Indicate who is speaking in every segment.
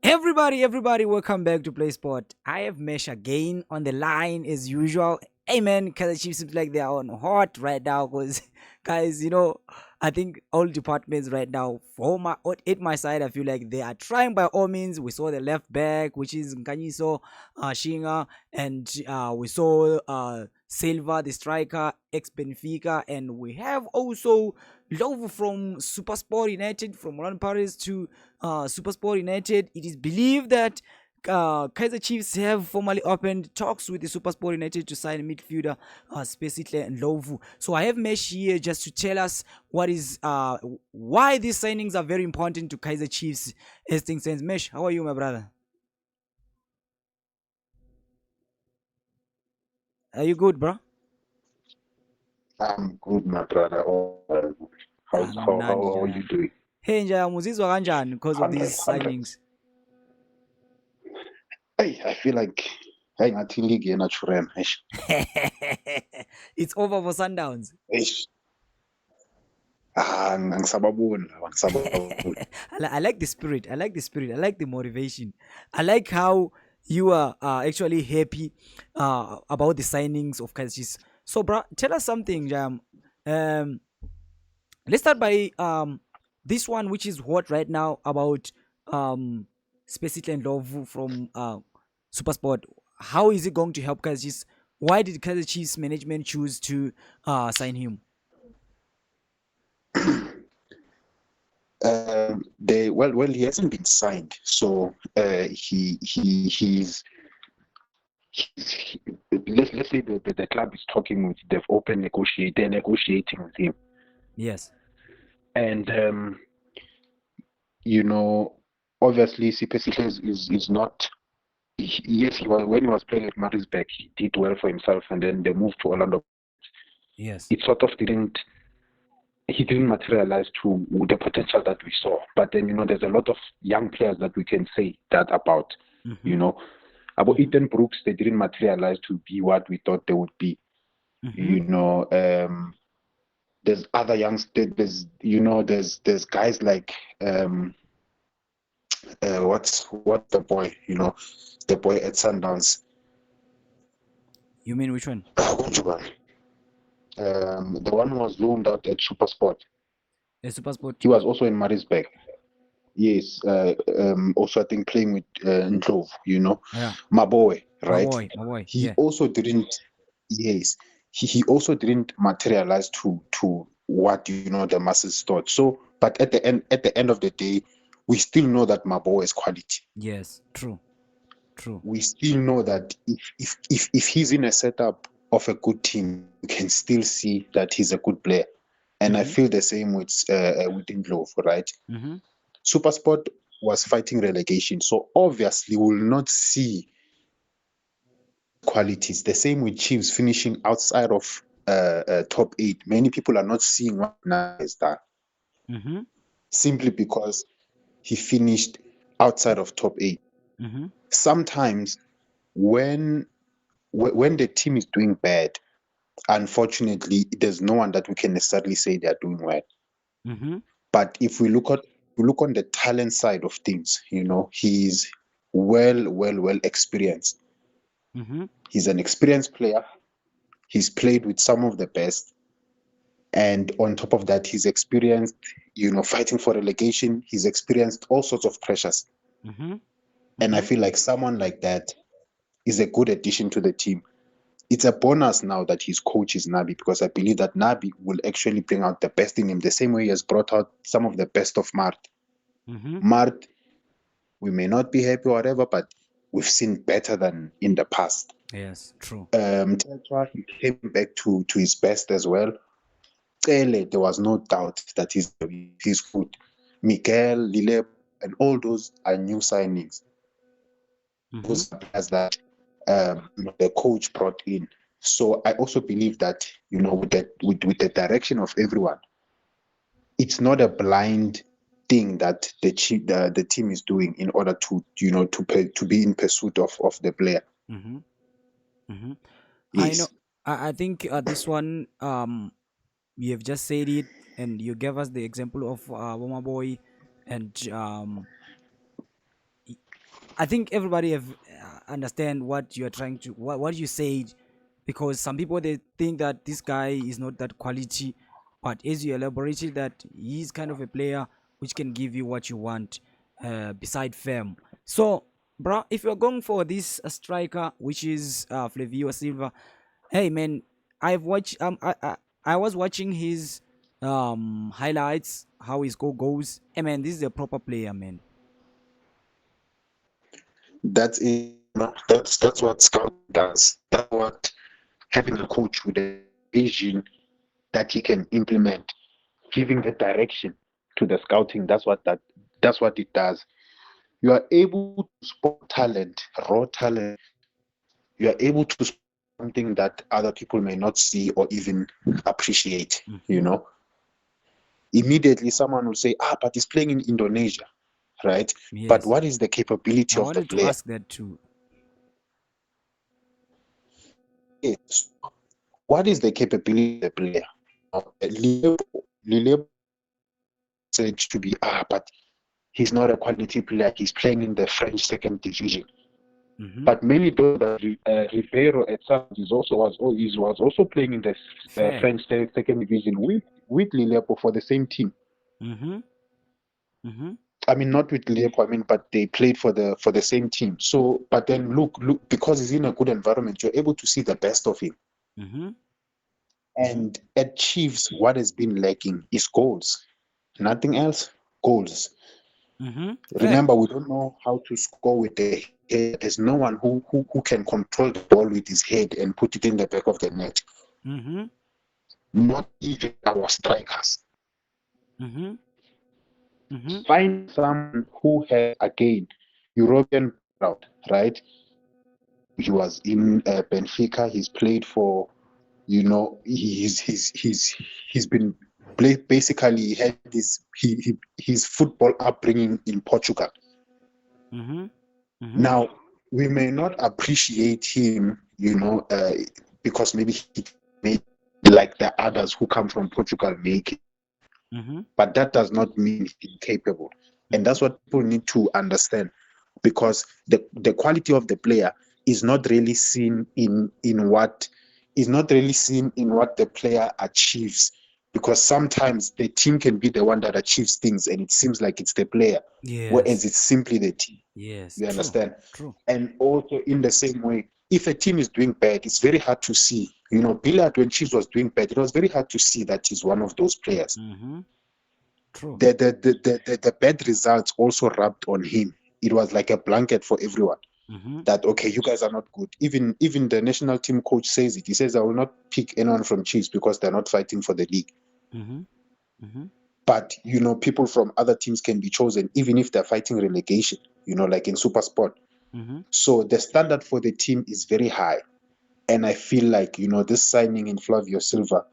Speaker 1: Everybody, welcome back to Playspot. I have Mesh again on the line as usual. Hey man, Kaizer Chiefs seems like they are on hot right now because, guys, I think all departments right now, at my side, I feel like they are trying by all means. We saw the left back, which is Nkanyiso Shinga, and we saw Silva, the striker, ex Benfica, and we have also Lovu from Supersport United, from Roland Paris to Supersport United. It is believed that Kaizer Chiefs have formally opened talks with the Supersport United to sign midfielder specifically and Lovu. So I have Mesh here just to tell us why these signings are very important to Kaizer Chiefs as things stand. Mesh, how are you, my brother? Are you good, bro?
Speaker 2: I'm good, my brother. How
Speaker 1: Mnandi
Speaker 2: are you
Speaker 1: njayami.
Speaker 2: doing?
Speaker 1: Hey njayami, uzizwa kanjani because of
Speaker 2: 100,
Speaker 1: these
Speaker 2: 100.
Speaker 1: signings?
Speaker 2: Hey, I feel like ngathi league yena churem.
Speaker 1: It's over for Sundowns.
Speaker 2: Eish. Angisababoni lawa, angisababoni.
Speaker 1: I like the spirit. I like the spirit. I like the motivation. I like how you are actually happy about the signings of Kaizer Chiefs. So, bro, tell us something, Jam. Um, let's start by this one, which is hot right now about Specific and Lovu from Supersport. How is it going to help Kaizer Chiefs? Why did Kaizer Chiefs management choose to sign him?
Speaker 2: He hasn't been signed, so let's say the club is talking with, they've they're negotiating with him,
Speaker 1: Yes.
Speaker 2: and you know, obviously Sipesihle is not. Yes, when he was playing at Maritzburg, he did well for himself, and then they moved to Orlando.
Speaker 1: Yes.
Speaker 2: It sort of he didn't materialize to the potential that we saw. But then, there's a lot of young players that we can say that about.
Speaker 1: Mm-hmm.
Speaker 2: About Ethan Brooks, they didn't materialize to be what we thought they would be. There's other youngsters. There's guys like what's the boy? The boy at Sundowns.
Speaker 1: You mean which one?
Speaker 2: Which one? The one who was loaned out at Supersport.
Speaker 1: A Supersport.
Speaker 2: He was also in Maritzburg. Yes. Also, I think playing with Ndlovu,
Speaker 1: Yeah.
Speaker 2: my boy, right?
Speaker 1: My boy.
Speaker 2: He
Speaker 1: Yeah.
Speaker 2: also didn't. Yes, he also didn't materialize to what the masses thought. So, but at the end of the day, we still know that my boy is quality.
Speaker 1: Yes. True.
Speaker 2: We still know that if he's in a setup of a good team, you can still see that he's a good player. And I feel the same with Ndlovu, right? Supersport was fighting relegation, so obviously we'll not see qualities. The same with Chiefs finishing outside of top 8. Many people are not seeing what Nana has done simply because he finished outside of top 8. Sometimes when the team is doing bad, unfortunately, there's no one that we can necessarily say they're doing well. But if we look on the talent side of things, he's well experienced. He's an experienced player. He's played with some of the best. And on top of that, he's experienced, fighting for relegation. He's experienced all sorts of pressures. And I feel like someone like that is a good addition to the team. It's a bonus now that his coach is Nabi, because I believe that Nabi will actually bring out the best in him, the same way he has brought out some of the best of Mart. Mart, we may not be happy or whatever, but we've seen better than in the past.
Speaker 1: Yes, true.
Speaker 2: Tetra, he came back to his best as well. There was no doubt that he's good. Miguel, Lile, and all those are new signings. Those players that the coach brought in. So I also believe that with the direction of everyone, it's not a blind thing that the team is doing in order to to be in pursuit of the player.
Speaker 1: Yes. I think this one you have just said it, and you gave us the example of Woma Boy, and I think everybody have understand what you are trying to what you said, because some people they think that this guy is not that quality, but as you elaborated that he's kind of a player which can give you what you want beside fame. So, bro, if you're going for this striker which is Flavio Silva, hey man, I've watched I was watching his highlights, how his goal goes. Hey man, this is a proper player, man.
Speaker 2: That's it. That's what scouting does. That's what having a coach with a vision that he can implement, giving the direction to the scouting. That's what it does. You are able to spot talent, raw talent. You are able to spot something that other people may not see or even appreciate. You
Speaker 1: Mm-hmm.
Speaker 2: know, immediately someone will say, "Ah, but he's playing in Indonesia, right?" But
Speaker 1: Yes,
Speaker 2: what is the capability
Speaker 1: I
Speaker 2: of the
Speaker 1: wanted to
Speaker 2: player?
Speaker 1: ask that too.
Speaker 2: Yes. What is the capability of the player? Lilebo said to be, but he's not a quality player. He's playing in the French second division.
Speaker 1: Mm-hmm.
Speaker 2: But many know that Ribeiro at some was also playing in the
Speaker 1: Fair.
Speaker 2: French second division with Lilebo for the same team.
Speaker 1: Mm-hmm. Mm-hmm.
Speaker 2: I mean, not with Lilebo. I mean, but they played for the same team. So, but then look, because he's in a good environment, you're able to see the best of him.
Speaker 1: Mm-hmm.
Speaker 2: And at Chiefs, what has been lacking is goals. Nothing else. Goals.
Speaker 1: Mm-hmm. Fair.
Speaker 2: Remember, we don't know how to score with the head. There's no one who can control the ball with his head and put it in the back of the net.
Speaker 1: Mm-hmm.
Speaker 2: Not even our strikers.
Speaker 1: Mm-hmm. Mm-hmm.
Speaker 2: Find someone who has, again, European background, right? He was in Benfica. He's played for, he's been basically he had his football upbringing in Portugal.
Speaker 1: Mm-hmm. Mm-hmm.
Speaker 2: Now, we may not appreciate him, because maybe he made like the others who come from Portugal make it,
Speaker 1: Mm-hmm.
Speaker 2: but that does not mean he's incapable. And
Speaker 1: Mm-hmm.
Speaker 2: that's what people need to understand, because the quality of the player is not really seen in what is not really seen in what the player achieves, because sometimes the team can be the one that achieves things and it seems like it's the player, whereas
Speaker 1: Yes.
Speaker 2: it's simply the team.
Speaker 1: Yes.
Speaker 2: You
Speaker 1: True.
Speaker 2: understand?
Speaker 1: True.
Speaker 2: And also in the same way, if a team is doing bad, it's very hard to see. Billard, when Chiefs was doing bad, it was very hard to see that he's one of those players.
Speaker 1: Mm-hmm. True.
Speaker 2: The bad results also rubbed on him. It was like a blanket for everyone
Speaker 1: Mm-hmm.
Speaker 2: that, okay, you guys are not good. Even the national team coach says it. He says, I will not pick anyone from Chiefs because they're not fighting for the league.
Speaker 1: Mm-hmm. Mm-hmm.
Speaker 2: But people from other teams can be chosen even if they're fighting relegation, like in Super Sport.
Speaker 1: Mm-hmm.
Speaker 2: So the standard for the team is very high. And I feel like, this signing in Flavio Silva,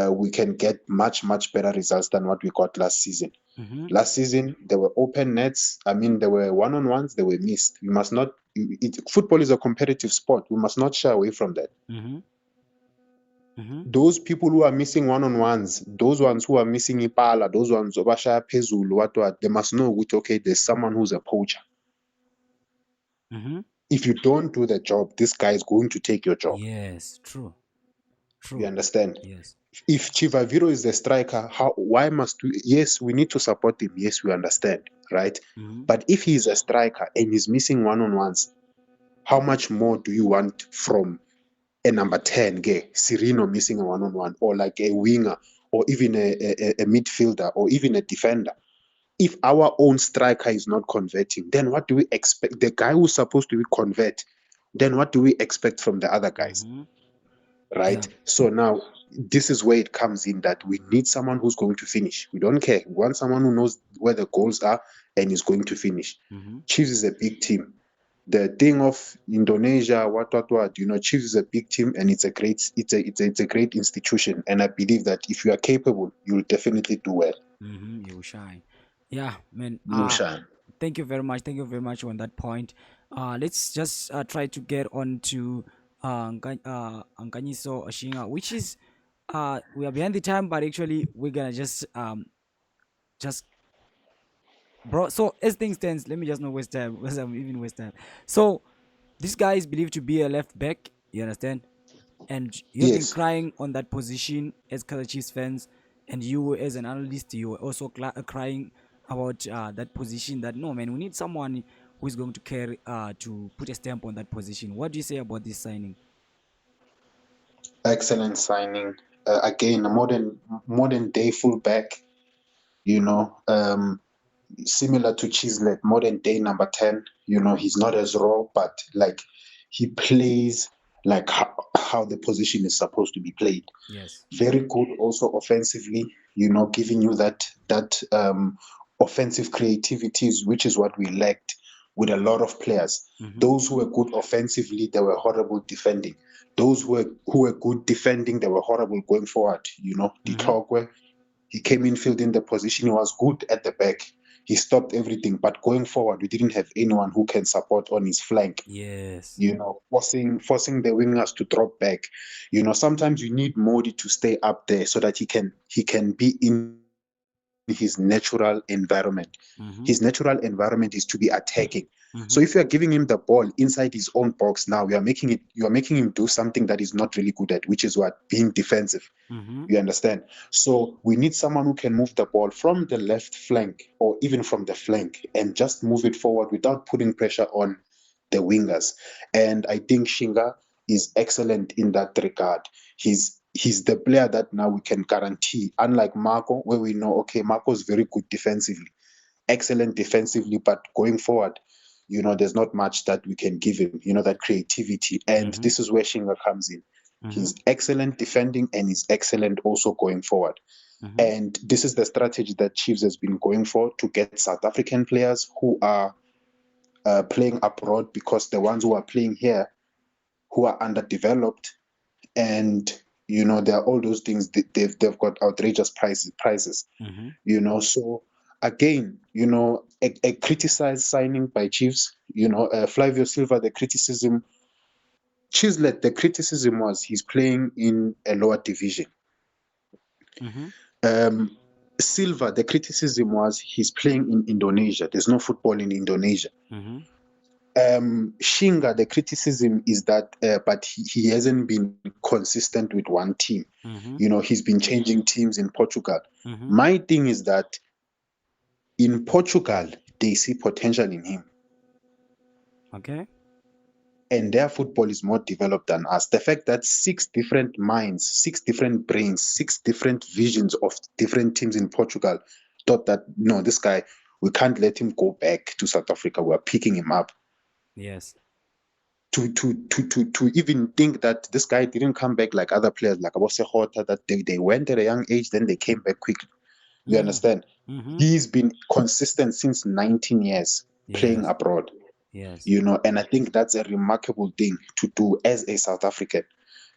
Speaker 2: we can get much, much better results than what we got last season.
Speaker 1: Mm-hmm.
Speaker 2: Last season, there were open nets. I mean, there were one-on-ones, they were missed. We must not, football is a competitive sport. We must not shy away from that.
Speaker 1: Mm-hmm. Mm-hmm.
Speaker 2: Those people who are missing one-on-ones, those ones who are missing Ipala, those ones, Obasha, Pezul, what, they must know, okay, there's someone who's a poacher.
Speaker 1: Mm-hmm.
Speaker 2: If you don't do the job, this guy is going to take your job.
Speaker 1: Yes. True.
Speaker 2: You
Speaker 1: True.
Speaker 2: understand?
Speaker 1: Yes.
Speaker 2: If Chivaviro is the striker, why must we? Yes, we need to support him. Yes, we understand, right?
Speaker 1: Mm-hmm.
Speaker 2: But if he's a striker and he's missing one-on-ones, how much more do you want from a number 10 guy, Cirino missing a one-on-one, or like a winger, or even a midfielder, or even a defender? If our own striker is not converting, then what do we expect? The guy who's supposed to be convert, then what do we expect from the other guys?
Speaker 1: Mm-hmm. Yeah.
Speaker 2: Right? So now this is where it comes in, that we need someone who's going to finish. We don't care. We want someone who knows where the goals are and is going to finish.
Speaker 1: Mm-hmm.
Speaker 2: Chiefs is a big team. The thing of Indonesia, what, Chiefs is a big team and it's a great institution. And I believe that if you are capable, you'll definitely do well.
Speaker 1: Mm-hmm. You shine. Yeah, man.
Speaker 2: You shine.
Speaker 1: Thank you very much. Thank you very much on that point. Let's just try to get on to Ankanyiso Oshinga, which is we are behind the time, but actually we're gonna just bro. So as things stands, let me just not waste time because I'm even waste time. So this guy is believed to be a left back. You understand? And you've been
Speaker 2: Yes,
Speaker 1: crying on that position as Kaizer Chiefs fans, and you as an analyst, you were also crying about that position. That no man, we need someone who is going to carry to put a stamp on that position. What do you say about this signing?
Speaker 2: excellent signing. Again, a modern day fullback. You know, similar to Chislet, modern day number 10. You know, he's not as raw, but like he plays like how the position is supposed to be played.
Speaker 1: Yes.
Speaker 2: Very good also offensively, you know, giving you that offensive creativities, which is what we lacked with a lot of players.
Speaker 1: Mm-hmm.
Speaker 2: Those who were good offensively, they were horrible defending. Those who were good defending, they were horrible going forward. You know,
Speaker 1: Mm-hmm.
Speaker 2: Ditlogwe, he came in, filled in the position. He was good at the back. He stopped everything. But going forward, we didn't have anyone who can support on his flank.
Speaker 1: Yes.
Speaker 2: You know, forcing the wingers to drop back. You know, sometimes you need Modi to stay up there so that he can be in his natural environment.
Speaker 1: Mm-hmm.
Speaker 2: His natural environment is to be attacking. So
Speaker 1: Mm-hmm.
Speaker 2: if you are giving him the ball inside his own box now, you are making him do something that he's not really good at, which is what? Being defensive.
Speaker 1: Mm-hmm.
Speaker 2: You understand? So we need someone who can move the ball from the left flank or even from the flank and just move it forward without putting pressure on the wingers. And I think Shinga is excellent in that regard. He's the player that now we can guarantee, unlike Marco, where we know, okay, Marco is very good defensively, excellent defensively, but going forward, you know, there's not much that we can give him, you know, that creativity. And
Speaker 1: Mm-hmm.
Speaker 2: this is where Shinga comes in.
Speaker 1: Mm-hmm.
Speaker 2: He's excellent defending and he's excellent also going forward.
Speaker 1: Mm-hmm.
Speaker 2: And this is the strategy that Chiefs has been going for to get South African players who are playing abroad, because the ones who are playing here who are underdeveloped, and you know, there are all those things, they've got outrageous prices,
Speaker 1: Mm-hmm.
Speaker 2: you know. So again, you know, a criticized signing by Chiefs, you know, Flavio Silva, the criticism, Chislet, the criticism was he's playing in a lower division.
Speaker 1: Mm-hmm.
Speaker 2: um Silva, the criticism was he's playing in Indonesia. There's no football in Indonesia.
Speaker 1: Mm-hmm.
Speaker 2: Shinga, the criticism is that, but he hasn't been consistent with one team.
Speaker 1: Mm-hmm.
Speaker 2: You know, he's been changing teams in Portugal.
Speaker 1: Mm-hmm.
Speaker 2: My thing is that in Portugal, they see potential in him,
Speaker 1: Okay.
Speaker 2: and their football is more developed than us. The fact that 6 different minds, 6 different brains, 6 different visions of different teams in Portugal thought that, no, this guy, we can't let him go back to South Africa. We're picking him up.
Speaker 1: Yes.
Speaker 2: To even think that this guy didn't come back like other players, like Abose, that they went at a young age, then they came back quickly. You
Speaker 1: Mm-hmm.
Speaker 2: understand?
Speaker 1: Mm-hmm.
Speaker 2: He's been consistent since 19 years playing
Speaker 1: Yes.
Speaker 2: abroad,
Speaker 1: Yes.
Speaker 2: you know, and I think that's a remarkable thing to do as a South African,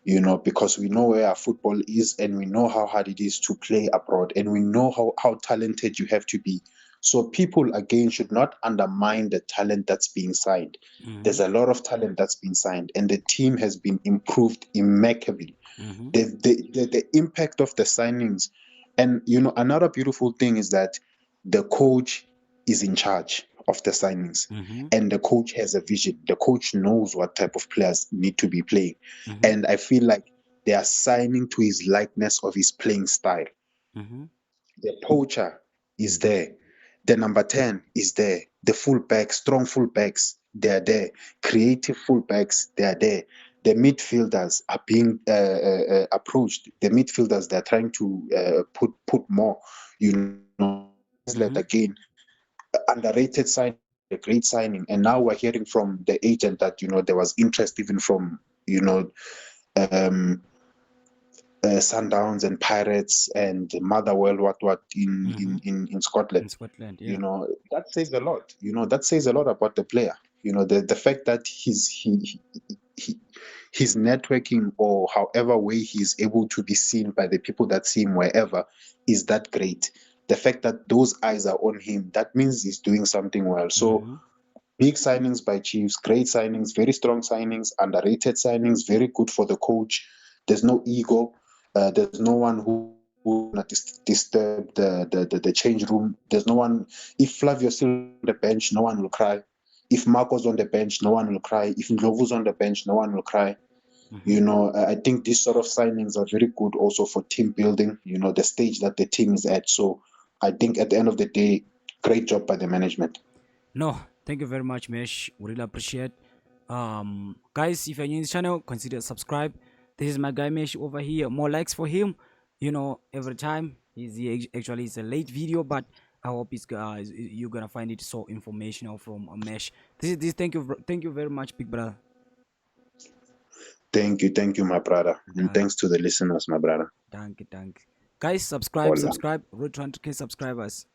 Speaker 2: you know, because we know where our football is and we know how hard it is to play abroad, and we know how talented you have to be. So people again should not undermine the talent that's being signed.
Speaker 1: Mm-hmm.
Speaker 2: There's a lot of talent that's been signed, and the team has been improved immaculately.
Speaker 1: Mm-hmm.
Speaker 2: The impact of the signings, and you know, another beautiful thing is that the coach is in charge of the signings,
Speaker 1: Mm-hmm.
Speaker 2: and the coach has a vision. The coach knows what type of players need to be playing,
Speaker 1: Mm-hmm.
Speaker 2: and I feel like they are signing to his likeness of his playing style.
Speaker 1: Mm-hmm.
Speaker 2: The poacher is there. The number 10 is there. The fullbacks, strong fullbacks, they're there. Creative fullbacks, they're there. The midfielders are being approached. The midfielders, they're trying to put more, you know,
Speaker 1: Mm-hmm.
Speaker 2: again, underrated signing, a great signing. And now we're hearing from the agent that, you know, there was interest even from, you know, um, Sundowns and Pirates and Motherwell, what
Speaker 1: Mm-hmm.
Speaker 2: in Scotland.
Speaker 1: In Scotland,
Speaker 2: You
Speaker 1: yeah.
Speaker 2: know, that says a lot. You know, that says a lot about the player. You know, the fact that he his networking, or however way he's able to be seen by the people that see him wherever, is that great. The fact that those eyes are on him, that means he's doing something well. So
Speaker 1: Mm-hmm.
Speaker 2: big signings by Chiefs, great signings, very strong signings, underrated signings, very good for the coach. There's no ego. There's no one who not disturb the change room. There's no one. If Flavio Silva on the bench, no one will cry. If Marco's on the bench, no one will cry. If Lovu's on the bench, no one will cry. I think these sort of signings are very good also for team building, the stage that the team is at. So I think at the end of the day, great job by the management.
Speaker 1: No, thank you very much, Mesh. We really appreciate. Guys, if you're new in this channel, consider subscribe. This is my guy Mesh over here. More likes for him. Every time actually it's a late video, but I hope it's guys you're gonna find it so informational from a Mesh. This. Thank you very much, big brother.
Speaker 2: Thank you, my brother, and thanks to the listeners, my brother.
Speaker 1: Thank you. Guys, subscribe. Road to 100K subscribers.